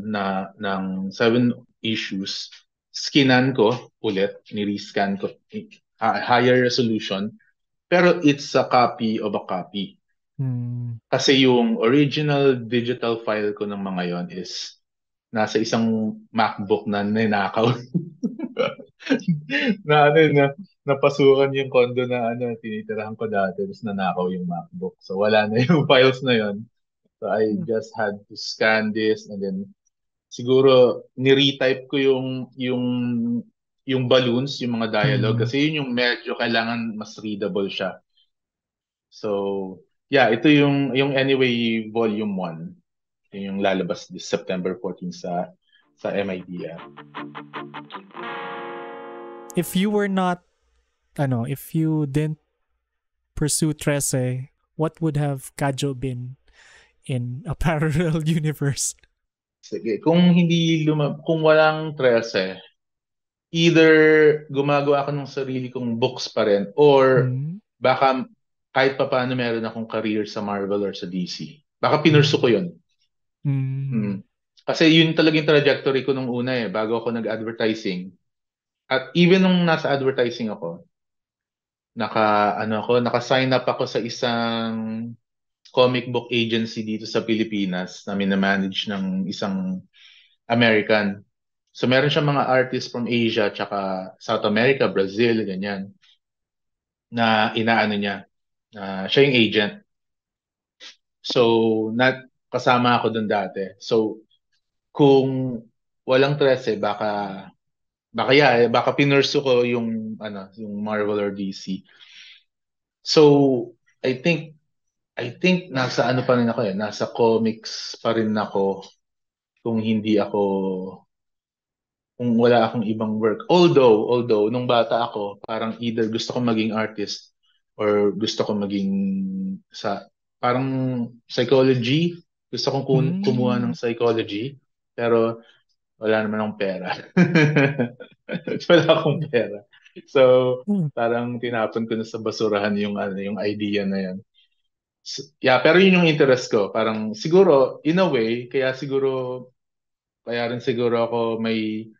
ng 7 issues. Skinan ko ulit, ni-rescan ko higher resolution, pero it's a copy of a copy. Mm. Kasi yung original digital file ko ng mga yon is nasa isang MacBook na ninakaw. na ano na napasukan yung condo na tinitirahan ko dati, tapos nanakaw yung MacBook. So wala na yung files na yon. So I just had to scan this and then siguro ni-retype ko yung balloons, yung mga dialogue Mm. kasi yun yung medyo kailangan mas readable siya. So yeah, ito yung Anyway Volume 1. Yung lalabas this September 14 sa MIDF. If you were not, if you didn't pursue Trece, what would have Kajo been in a parallel universe? Sige, kung walang 13, either gumagawa ako ng sarili kong books pa rin or Mm. baka kahit pa paano meron akong career sa Marvel or sa DC. Baka pinursu ko Mm. yun. Mm. Kasi yun talagang trajectory ko nung una bago ako nag-advertising. At even nung nasa advertising ako, naka-sign up ako sa isang comic book agency dito sa Pilipinas na minamanage ng isang American. So meron siyang mga artists from Asia tsaka South America, Brazil, ganyan, na inaano niya. Siya yung agent. So, kasama ako dun dati. So, kung walang 13, baka pinursu ko yung Marvel or DC. So, I think nasa ano pa rin ako nasa comics pa rin ako kung wala akong ibang work. Although nung bata ako, parang either gusto ko maging artist or gusto ko maging sa parang psychology. Gusto kong kumuha ng Mm. psychology, pero wala naman akong pera. Wala akong pera. So, Mm. parang tinapon ko na sa basurahan yung idea na yan. Yeah, pero yun yung interest ko. Parang siguro, in a way, kaya rin siguro ako may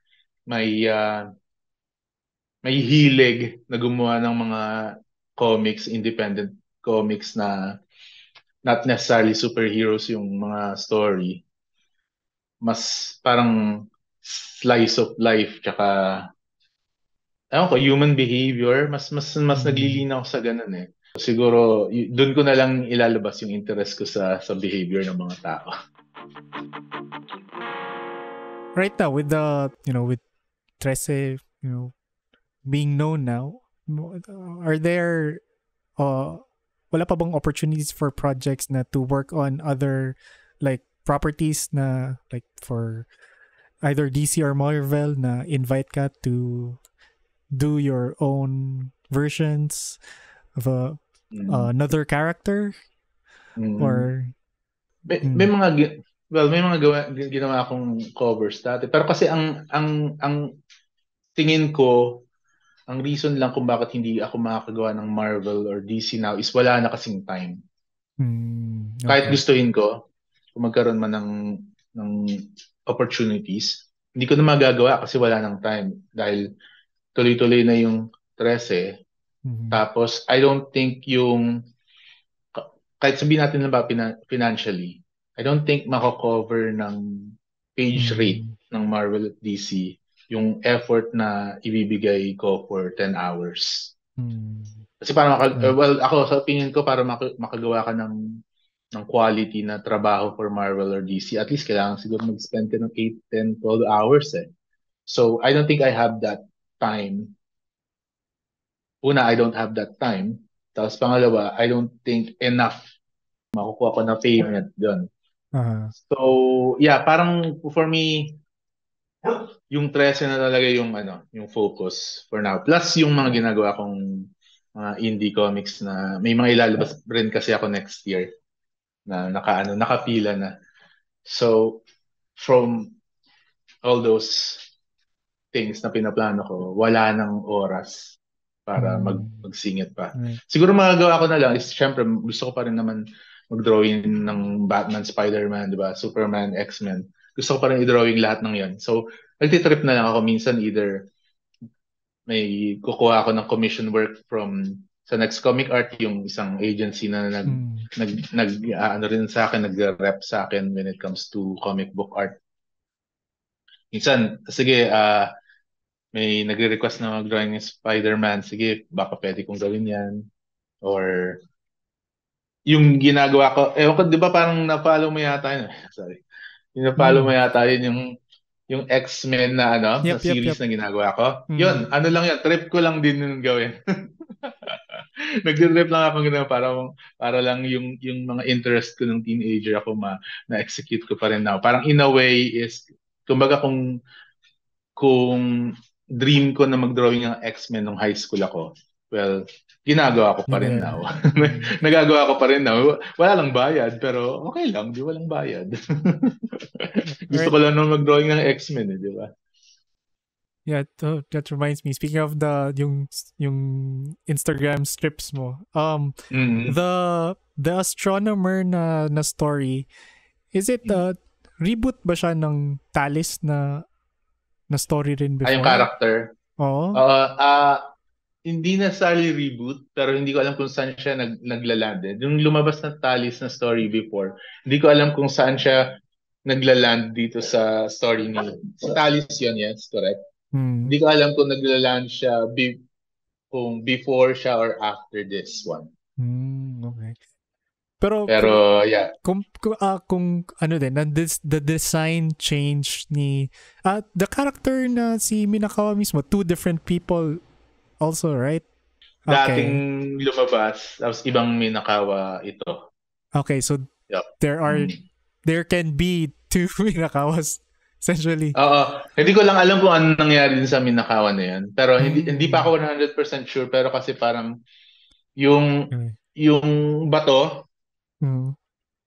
may hilig na gumawa ng mga comics, independent comics na not necessarily superheroes yung mga story. Mas parang slice of life tsaka ewan ko, human behavior, mas Mm. naglilinaw sa ganun eh. Siguro doon ko na lang ilalabas yung interest ko sa behavior ng mga tao. Right now, with with Trece, being known now, are there, wala pa bang opportunities for projects na to work on other, like, properties na, like, for either DC or Marvel na invite ka to do your own versions of another character? Or may mga may mga ginawa akong covers dati, pero kasi ang tingin ko, ang reason lang kung bakit hindi ako makakagawa ng Marvel or DC now is wala na kasing time. Kahit okay. gustuhin ko, kung magkaroon man ng opportunities, hindi ko na magagawa kasi wala nang time dahil tuloy-tuloy na yung 13. Tapos I don't think kahit sabihin natin na ba financially, I don't think mako-cover ng page rate ng Marvel at DC yung effort na ibibigay ko for 10 hours. Kasi para well, ako sa opinion ko, para makagawa ka ng quality na trabaho for Marvel or DC, at least kailangan siguro mag-spend ka ng 8, 10, 12 hours eh. So I don't think I have that time. Una, I don't have that time. Tapos pangalawa, I don't think enough makukuha ko na payment doon. So, yeah, parang for me, yung 13 na talaga yung focus for now. Plus yung mga ginagawa kong mga indie comics na may mga ilalabas rin kasi ako next year na nakapila na. So, from all those things na pinaplano ko, wala nang oras para magsingit pa. Siguro magagawa ko na lang is, syempre, gusto ko pa rin naman mag-drawing ng Batman, Spider-Man, di ba? Superman, X-Men. Gusto ko pa rin i-drawing lahat ng yan. So, nagtitrip na lang ako minsan, either may kukuha ako ng commission work from sa Next Comic Art, yung isang agency na ano rin sa akin, nag-rep sa akin when it comes to comic book art. Minsan, sige, may nagre-request na mag-drawing ng Spider-Man, sige, baka pwede kong gawin yan. Or yung ginagawa ko, ewan ko, di ba parang na-follow mo yata yun? Sorry. Yung na-follow mo yata yun, yung X-Men na na series na ginagawa ko. Yun, ano lang yun, trip ko lang din yung gawin. Nagre-trip lang ako ganun para lang yung mga interest ko ng teenager ako na-execute ko pa rin now. Parang in a way is, kumbaga kung dream ko na mag-drawing ng X-Men nung high school ako, well, ginagawa ko pa rin now. Nagagawa ko pa rin now. Wala lang bayad, pero okay lang, di walang bayad. Gusto ko lang nung mag-drawing ng X-Men, di ba? Yeah, that reminds me. Speaking of yung Instagram strips mo, the astronomer na story, is it reboot ba siya ng Talis na story rin before? Ay, yung character. Oo. Hindi necessarily reboot, pero hindi ko alam kung saan siya naglaland. Yung lumabas na Talis na story before, hindi ko alam kung saan siya naglaland dito sa story ni Talis yun, yes, correct? Hindi ko alam kung naglaland siya kung before siya or after this one. Okay. Pero yeah. Kung ano din, the design change ni the character na si Minakawa mismo, two different people also, right? Dating lumabas, tapos ibang Minakawa ito. Okay, so there can be two Minakawas essentially. Oo. Hindi ko lang alam kung ano nangyari din sa Minakawa na yan. Pero hindi pa ako 100% sure, pero kasi parang yung bato,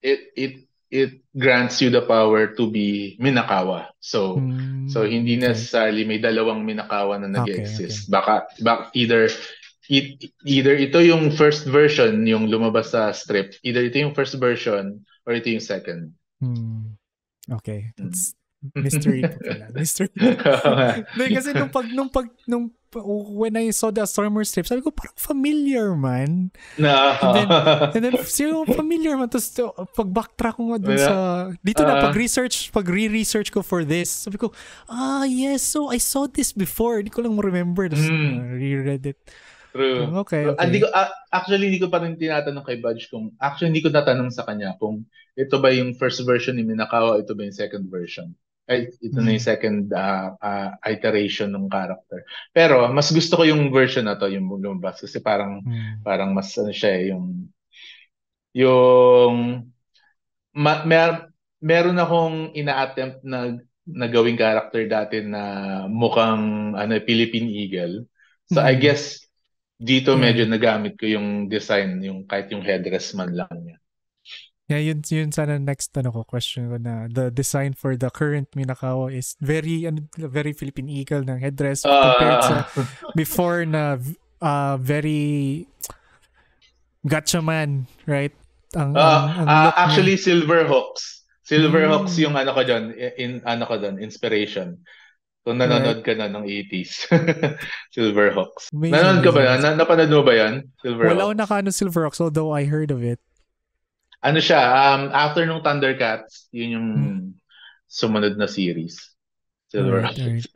it grants you the power to be Minakawa. So hindi necessarily may dalawang Minakawa na nag-exist. Baka either ito yung first version, yung lumabas sa strip. Either ito yung first version or ito yung second. Okay. That's mystery pa pala. Mystery. Kasi nung when I saw the astronomer strip, sabi ko parang familiar man. No. And then familiar man. Tapos pag backtrack ko nga dun sa dito na pag re-research ko for this, sabi ko, yes, so I saw this before. Hindi ko lang remember. Tapos re-read it. True. Okay. Actually, hindi ko pa rin tinatanong kay Budge hindi ko natanong sa kanya kung ito ba yung first version ni Minakawa, ito ba yung second version. Ito na yung second iteration ng character. Pero mas gusto ko yung version na to, yung lumabas, kasi parang mas siya meron akong ina-attempt na gawing character dati na mukhang Philippine Eagle. So I guess dito medyo Yeah. nagamit ko yung design, yung kahit yung headrest man lang niya. Yeah, yun sana next question ko na the design for the current Minakawa is very Philippine Eagle ng headdress compared sa before na very Gatchaman, right? Ang look actually niya. Silverhawks yung ano ko doon, inspiration. Kung Right. nanonood ka na ng 80s. Silverhawks. Amazing Nanonood ka ba designs. na? Napanood mo ba yan? Wala akong Silverhawks. nakaano Silverhawks although I heard of it. Ano siya, after nung Thundercats, yun yung sumunod na series. Alright. Silverhawks.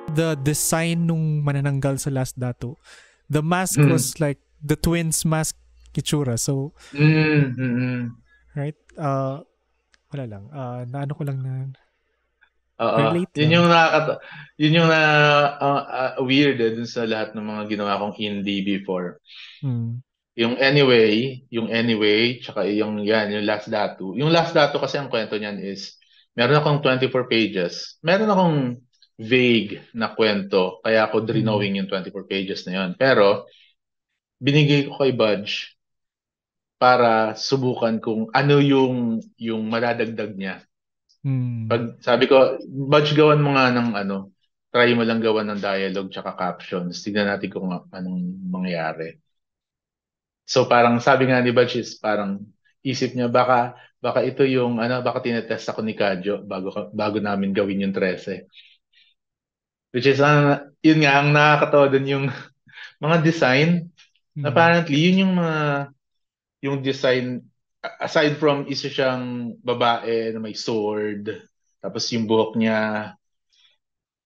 The design nung manananggal sa Last Dato, the mask was like the twins mask itsura. So, right? Wala lang. Naano ko lang na relate Yun lang. yung yun yung weird dun sa lahat ng mga ginawa kong indie before. Yung anyway, tsaka yung Last Datu. Yung Last Datu kasi ang kwento niyan is, meron akong 24 pages. Meron akong vague na kwento, kaya ako drawing yung 24 pages na yun. Pero, binigay ko kay Budge para subukan kung ano yung madadagdag niya. Pag sabi ko, Budge, gawan mo nga ng try mo lang gawan ng dialogue tsaka captions. Tignan natin kung anong mangyayari. So parang sabi nga ni Batch is parang isip niya baka ito yung baka tinetest ako ni Kadyo bago namin gawin yung 13. Which is yun nga ang nakakatawa dun yung mga design. Apparently yun yung yung design aside from isa siyang babae na may sword, tapos yung buhok niya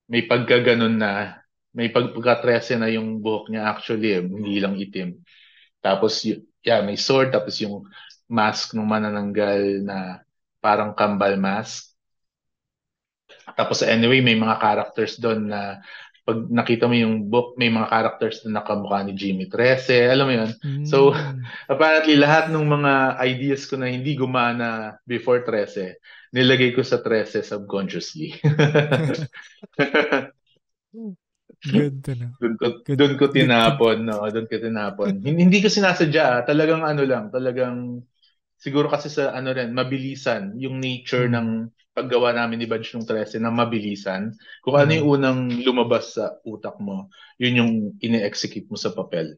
may pagkaganon na, may pagka-13 na yung buhok niya actually, hindi lang itim. Tapos, may sword. Tapos yung mask ng manananggal na parang kambal mask. Tapos anyway, may mga characters doon na pag nakita mo yung book, may mga characters na nakamukha ni Jimmy Trece. Alam mo yun? So, apparently, lahat ng mga ideas ko na hindi gumana before Trece, nilagay ko sa Trece subconsciously. Good. Doon ko tinapon, no? Doon ko tinapon. Hindi ko sinasadya, talagang talagang siguro kasi sa rin, mabilisan yung nature ng paggawa namin ni Badge nung 13 na mabilisan. Kung ano yung unang lumabas sa utak mo, yun yung ine-execute mo sa papel.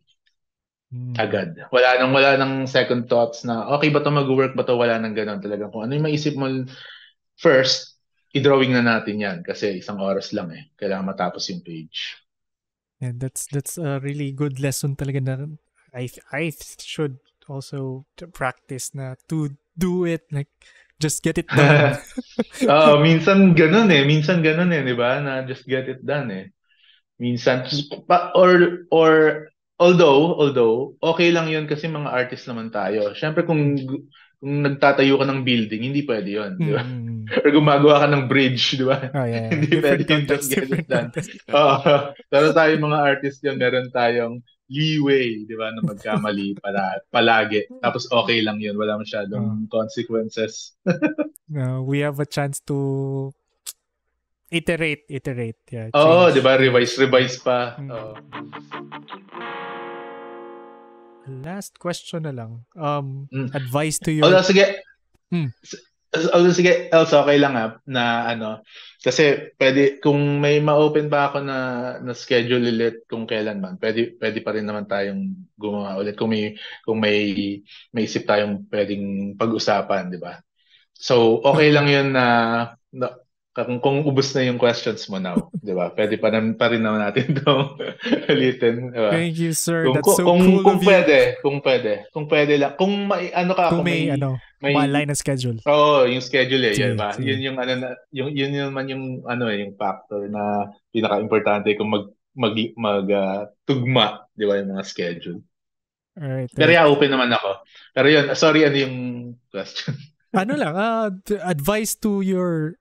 Agad. Wala nang second thoughts na okay ba to mag-work ba to, wala nang ganoon. Talagang kung ano yung maisip mo first, i-drawing na natin yan kasi isang oras lang kailangan matapos yung page. Yeah, that's a really good lesson talaga na I should also practice na to do it, like just get it done. Minsan ganun di ba? Na just get it done Minsan or although okay lang yun kasi mga artist naman tayo. Syempre kung nagtatayo ka ng building, hindi pwede yun, di ba? Or gumagawa ka ng bridge, di ba? Hindi Different pwede yun, just context, get it done. Pero tayo mga artist yun, meron tayong leeway, di ba, na magkamali palagi. Tapos okay lang yun, wala masyadong consequences. We have a chance to iterate. Yeah, di ba? Revise pa. Last question na lang. Advice to your... Sige. Sige, Elsa, okay lang na kasi pwede, kung may ma-open pa ako na schedule ulit kung kailan man, pwede pa rin naman tayong gumawa ulit kung may isip tayong pwedeng pag-usapan, di ba? So, okay lang yun na kung ubos na yung questions mo now, di ba? Pwede pa rin naman natin itong ulitin, di ba? Thank you, sir. That's so cool of you. Kung pwede lang. Kung may kung may ma-align na schedule. Yung schedule di ba? Yun yung yun naman yung yung factor na pinaka-importante kung tugma, di ba, yung mga schedule. Alright. Pero open naman ako. Pero yun, sorry, ano yung question? Advice to your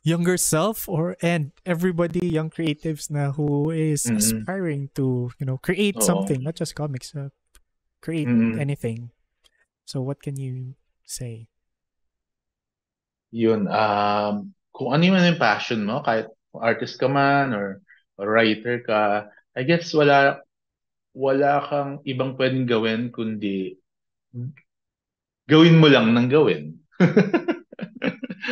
younger self and everybody, young creatives na who is aspiring to, create something, not just comics, create anything. So what can you say? Yun, kung ano yung passion mo, kahit kung artist ka man or writer ka, I guess wala kang ibang pwedeng gawin kundi gawin mo lang ng gawin.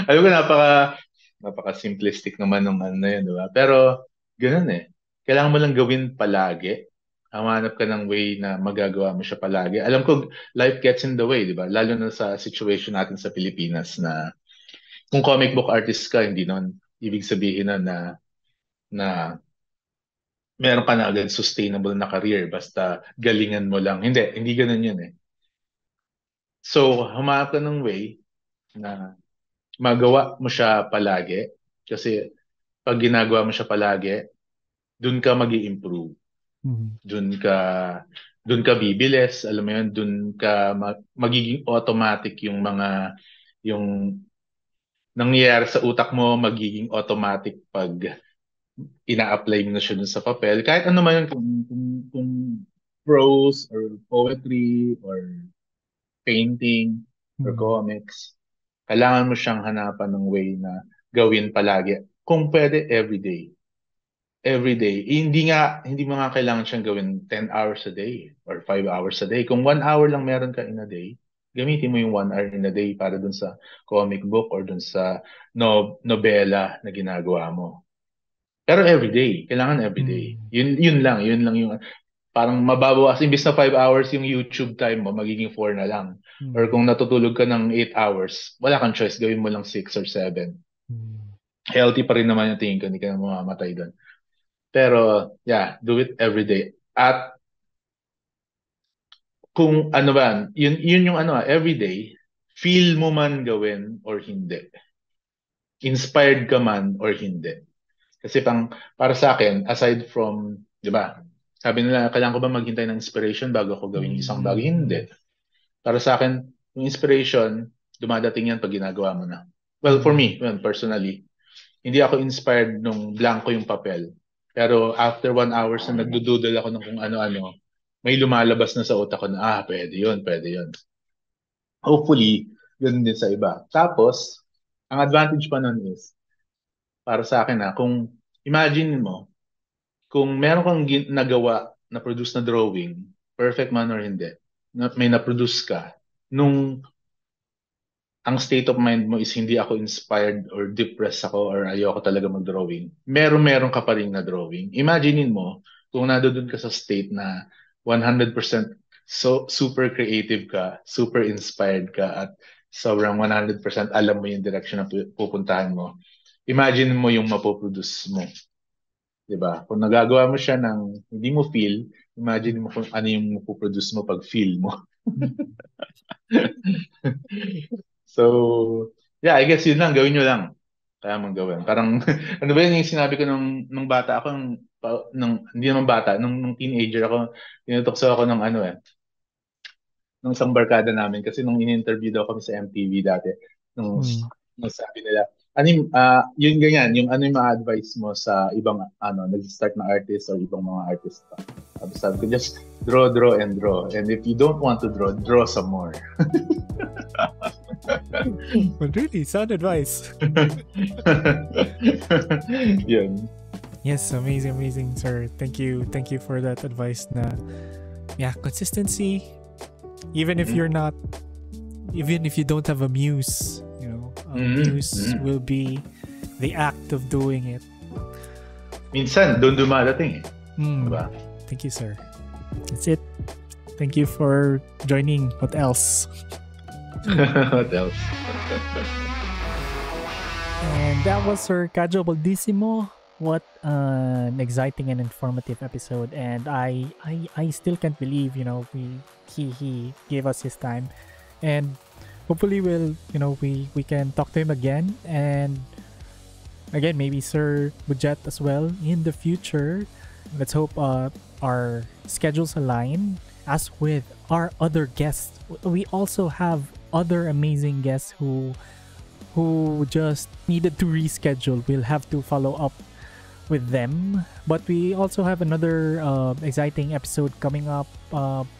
Alam ko napaka simplistic naman ng ano na yun, di ba? Pero ganun eh. Kailangan mo lang gawin palagi. Hamanap ka ng way na magagawa mo siya palagi. Alam ko life gets in the way, di ba? Lalo na sa situation natin sa Pilipinas na kung comic book artist ka, hindi nun ibig sabihin na meron ka na agad sustainable na career basta galingan mo lang. Hindi ganun yun eh. So, humanap ka ng way na magawa mo siya palagi kasi pag ginagawa mo siya palagi, dun ka mag-i-improve. Dun ka bibilis, alam mo yun, dun ka magiging automatic yung nangyayari sa utak mo, magiging automatic pag ina-apply mo na siya dun sa papel. Kahit ano man yun, kung prose or poetry or painting or comics, kailangan mo siyang hanapan ng way na gawin palagi. Kung pwede, everyday. Everyday. Hindi mo nga kailangan siyang gawin 10 hours a day or 5 hours a day. Kung 1 hour lang meron ka in a day, gamitin mo yung 1 hour in a day para dun sa comic book or dun sa nobela na ginagawa mo. Pero everyday. Kailangan everyday. Yun lang yung parang mababawas. Imbis na 5 hours yung YouTube time mo, magiging 4 na lang. Or kung natutulog ka ng 8 hours, wala kang choice. Gawin mo lang 6 or 7. Healthy pa rin naman yung tingin ko. Hindi ka na mamamatay doon. Pero, yeah, do it every day. At kung ano ba, yun yung every day, feel mo man gawin or hindi. Inspired ka man or hindi. Kasi para sa akin, aside from, di ba, sabi nila, kailangan ko ba maghintay ng inspiration bago ako gawin isang bagay? Hindi. Para sa akin, yung inspiration, dumadating yan pag ginagawa mo na. Well, for me, personally, hindi ako inspired nung blanco yung papel. Pero after 1 hour na nagdududal ako ng kung ano-ano, may lumalabas na sa utak ko na, pwede yun. Hopefully, yun din sa iba. Tapos, ang advantage pa nun is, para sa akin kung imagine mo, kung meron kang nagawa na produce na drawing, perfect man or hindi, may na-produce ka, nung ang state of mind mo is hindi ako inspired or depressed ako or ayoko talaga mag-drawing, meron ka pa rin na drawing. Imaginein mo, kung nandoon ka sa state na 100% so super creative ka, super inspired ka, at sobrang 100% alam mo yung direction na pupuntahan mo. Imagine mo yung mapoproduce mo. Diba? Kung nagagawa mo siya ng hindi mo feel, imagine mo kung ano yung mapoproduce mo pag feel mo. So, yeah, I guess yun lang, gawin nyo lang. Kaya mong gawin. Parang, ano ba yun yung sinabi ko nung bata ako, hindi naman bata, nung teenager ako, tinutokso ako ng nung isang barkada namin, kasi nung in-interview daw kami sa MTV dati, nung sabi nila, yun ganyan, yung yung ma-advise mo sa ibang, nag-start na artist or ibang mga artist pa. Sabi ko, just draw, and draw. And if you don't want to draw some more. Well, really, sound advice. Yun. Yes, amazing, sir. Thank you for that advice. Consistency. Even if you're not, even if you don't have a muse, a muse will be the act of doing it. Minsan, doon dumadating eh. Diba? Thank you, sir. That's it. Thank you for joining. What else? What else? And that was Sir Kadjo Baldissimo. What an exciting and informative episode. And I still can't believe, he gave us his time. And hopefully we can talk to him again. And again, maybe Sir Budget as well in the future. Let's hope our schedules align. As with our other guests, we also have other amazing guests who just needed to reschedule. We'll have to follow up with them, but we also have another exciting episode coming up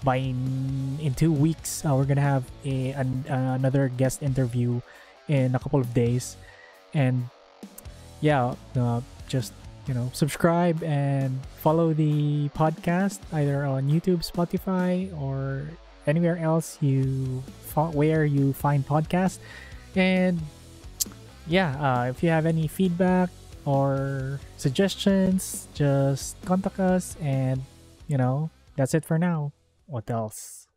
in 2 weeks. We're gonna have another guest interview in a couple of days, and just subscribe and follow the podcast either on YouTube, Spotify, or anywhere else where you find podcasts. And yeah, if you have any feedback or suggestions, just contact us. And that's it for now. What else?